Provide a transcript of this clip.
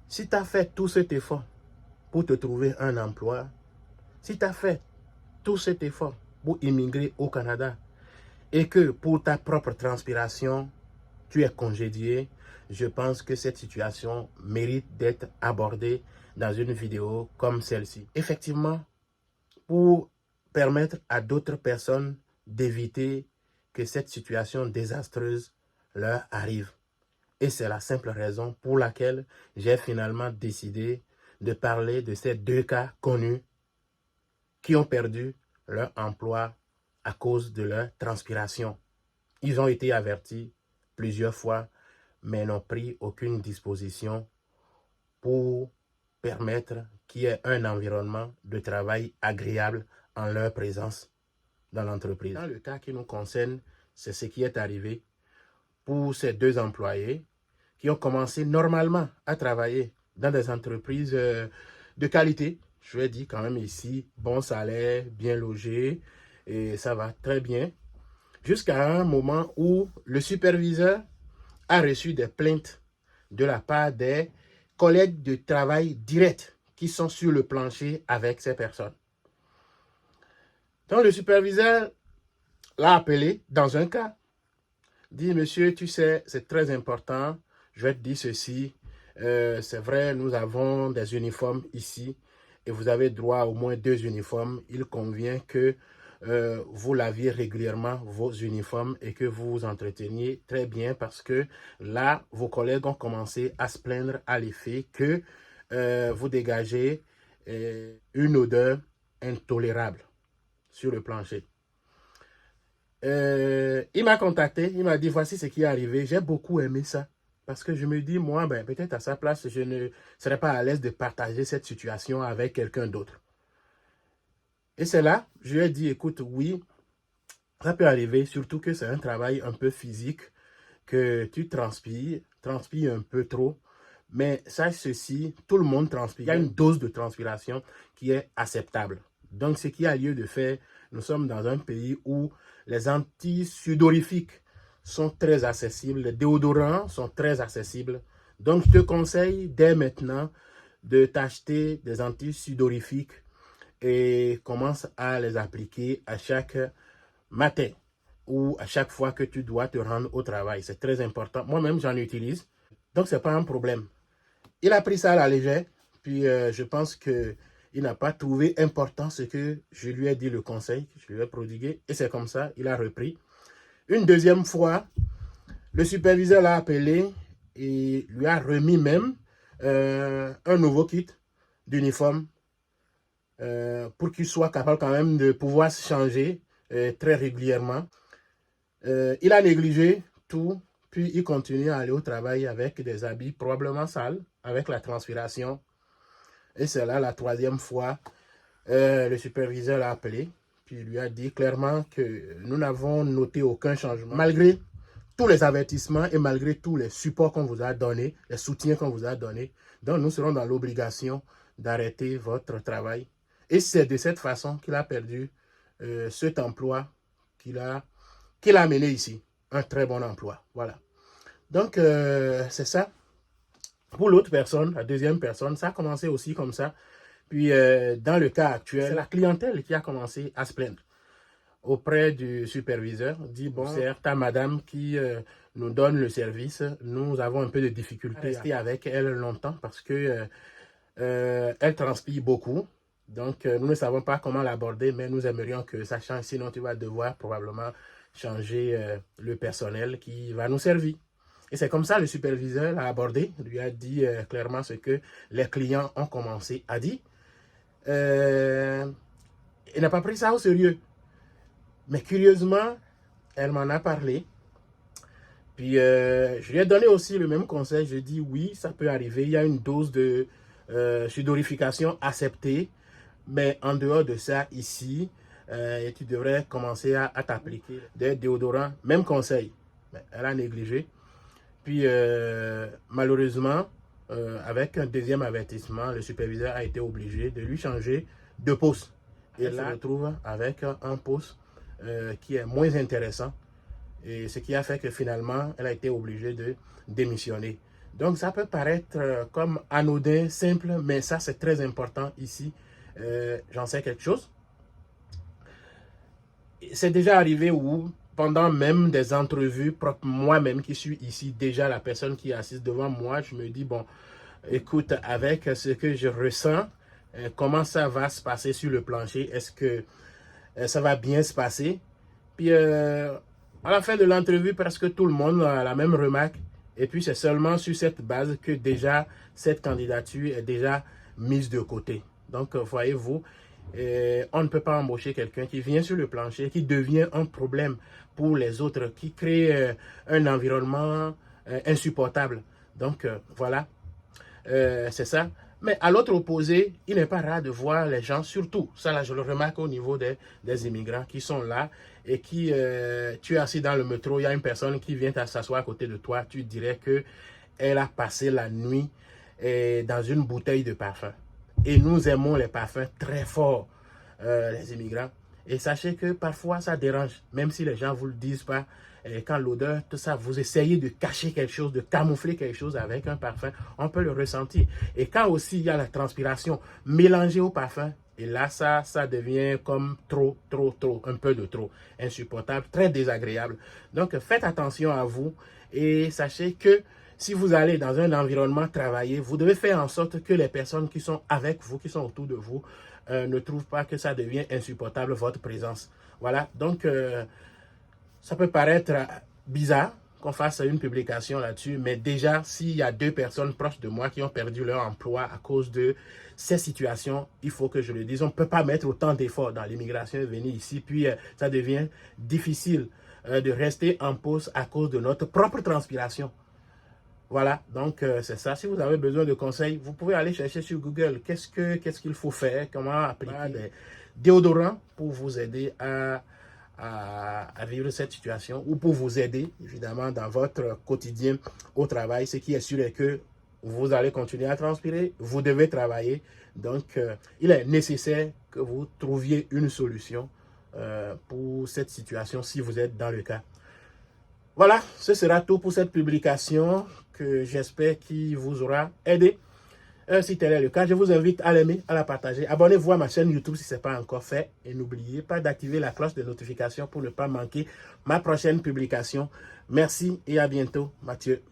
Si tu as fait tout cet effort pour te trouver un emploi, si tu as fait tout cet effort pour immigrer au Canada et que pour ta propre transpiration, tu es congédié, je pense que cette situation mérite d'être abordée dans une vidéo comme celle-ci. Effectivement, pour permettre à d'autres personnes d'éviter que cette situation désastreuse leur arrive. Et c'est la simple raison pour laquelle j'ai finalement décidé de parler de ces deux cas connus qui ont perdu leur emploi à cause de leur transpiration. Ils ont été avertis plusieurs fois, mais n'ont pris aucune disposition pour permettre qu'il y ait un environnement de travail agréable en leur présence dans l'entreprise. Dans le cas qui nous concerne, c'est ce qui est arrivé pour ces deux employés qui ont commencé normalement à travailler dans des entreprises de qualité. Je vais dire quand même ici, bon salaire, bien logé, et ça va très bien. Jusqu'à un moment où le superviseur a reçu des plaintes de la part des collègues de travail directs qui sont sur le plancher avec ces personnes. Donc le superviseur l'a appelé dans un cas, dit: monsieur, tu sais, c'est très important, je vais te dire ceci, c'est vrai, nous avons des uniformes ici et vous avez droit à au moins 2 uniformes. Il convient que vous laviez régulièrement vos uniformes et que vous vous entreteniez très bien, parce que là, vos collègues ont commencé à se plaindre à l'effet que vous dégagez une odeur intolérable sur le plancher. Il m'a contacté, il m'a dit: voici ce qui est arrivé. J'ai beaucoup aimé ça, parce que je me dis, moi, peut-être à sa place, je ne serais pas à l'aise de partager cette situation avec quelqu'un d'autre. Et c'est là, je lui ai dit: écoute, oui, ça peut arriver, surtout que c'est un travail un peu physique, que tu transpires un peu trop. Mais sache ceci, tout le monde transpire. Il y a une dose de transpiration qui est acceptable. Donc, ce qu'il y a lieu de faire, nous sommes dans un pays où les anti-sudorifiques sont très accessibles, les déodorants sont très accessibles. Donc, je te conseille dès maintenant de t'acheter des anti-sudorifiques et commence à les appliquer à chaque matin ou à chaque fois que tu dois te rendre au travail. C'est très important. Moi-même, j'en utilise. Donc, ce n'est pas un problème. Il a pris ça à la légère. Puis, je pense qu'il n'a pas trouvé important ce que je lui ai dit, le conseil que je lui ai prodigué. Et c'est comme ça, il a repris. Une deuxième fois, le superviseur l'a appelé et lui a remis même un nouveau kit d'uniforme pour qu'il soit capable quand même de pouvoir se changer très régulièrement. Il a négligé tout, puis il continue à aller au travail avec des habits probablement sales, avec la transpiration. Et c'est là la troisième fois, le superviseur l'a appelé, puis il lui a dit clairement que nous n'avons noté aucun changement. Malgré tous les avertissements et malgré tous les supports qu'on vous a donnés, les soutiens qu'on vous a donnés, donc nous serons dans l'obligation d'arrêter votre travail. Et c'est de cette façon qu'il a perdu cet emploi qu'il a mené ici. Un très bon emploi. Voilà. Donc, c'est ça. Pour l'autre personne, la deuxième personne, ça a commencé aussi comme ça. Puis, dans le cas actuel, c'est la clientèle qui a commencé à se plaindre auprès du superviseur. Dit: bon, c'est ta madame qui nous donne le service. Nous avons un peu de difficulté à rester avec elle longtemps parce que elle transpire beaucoup. Donc, nous ne savons pas comment l'aborder, mais nous aimerions que ça change. Sinon, tu vas devoir probablement changer le personnel qui va nous servir. Et c'est comme ça le superviseur l'a abordé, lui a dit clairement ce que les clients ont commencé à dire. Il n'a pas pris ça au sérieux. Mais curieusement, elle m'en a parlé. Puis, je lui ai donné aussi le même conseil. Je dis: oui, ça peut arriver. Il y a une dose de sudorification acceptée. Mais en dehors de ça, ici, tu devrais commencer à t'appliquer des déodorants. Même conseil. Mais elle a négligé. Puis, malheureusement, avec un deuxième avertissement, le superviseur a été obligé de lui changer de poste. Et là, on se retrouve avec un poste qui est moins intéressant. Et ce qui a fait que finalement, elle a été obligée de démissionner. Donc, ça peut paraître comme anodin, simple, mais ça, c'est très important ici. J'en sais quelque chose. C'est déjà arrivé où, pendant même des entrevues, moi-même qui suis ici, déjà la personne qui est assise devant moi, je me dis, bon, écoute, avec ce que je ressens, comment ça va se passer sur le plancher? Est-ce que ça va bien se passer? Puis, à la fin de l'entrevue, presque tout le monde a la même remarque. Et puis, c'est seulement sur cette base que déjà, cette candidature est déjà mise de côté. Donc, voyez-vous, on ne peut pas embaucher quelqu'un qui vient sur le plancher, qui devient un problème pour les autres, qui crée un environnement insupportable. Donc, voilà, c'est ça. Mais à l'autre opposé, il n'est pas rare de voir les gens, surtout, ça là je le remarque au niveau des immigrants qui sont là et qui, tu es assis dans le métro, il y a une personne qui vient s'asseoir à côté de toi, tu dirais qu'elle a passé la nuit dans une bouteille de parfum. Et nous aimons les parfums très forts, les immigrants. Et sachez que parfois ça dérange, même si les gens ne vous le disent pas. Et quand l'odeur, tout ça, vous essayez de cacher quelque chose, de camoufler quelque chose avec un parfum, on peut le ressentir. Et quand aussi il y a la transpiration mélangée au parfum, et là, ça devient comme trop, un peu de trop, insupportable, très désagréable. Donc, faites attention à vous et sachez que si vous allez dans un environnement travailler, vous devez faire en sorte que les personnes qui sont avec vous, qui sont autour de vous, ne trouvent pas que ça devient insupportable votre présence. Voilà, donc ça peut paraître bizarre qu'on fasse une publication là-dessus, mais déjà, s'il y a 2 personnes proches de moi qui ont perdu leur emploi à cause de ces situations, il faut que je le dise, on ne peut pas mettre autant d'efforts dans l'immigration et venir ici, puis ça devient difficile de rester en pause à cause de notre propre transpiration. Voilà, donc c'est ça. Si vous avez besoin de conseils, vous pouvez aller chercher sur Google qu'est-ce qu'il faut faire, comment appliquer des déodorants pour vous aider à vivre cette situation ou pour vous aider, évidemment, dans votre quotidien au travail. Ce qui est sûr est que vous allez continuer à transpirer, vous devez travailler. Donc, il est nécessaire que vous trouviez une solution pour cette situation si vous êtes dans le cas. Voilà, ce sera tout pour cette publication que j'espère qu'il vous aura aidé. Si tel est le cas, je vous invite à l'aimer, à la partager. Abonnez-vous à ma chaîne YouTube si ce n'est pas encore fait. Et n'oubliez pas d'activer la cloche de notification pour ne pas manquer ma prochaine publication. Merci et à bientôt. Mathieu.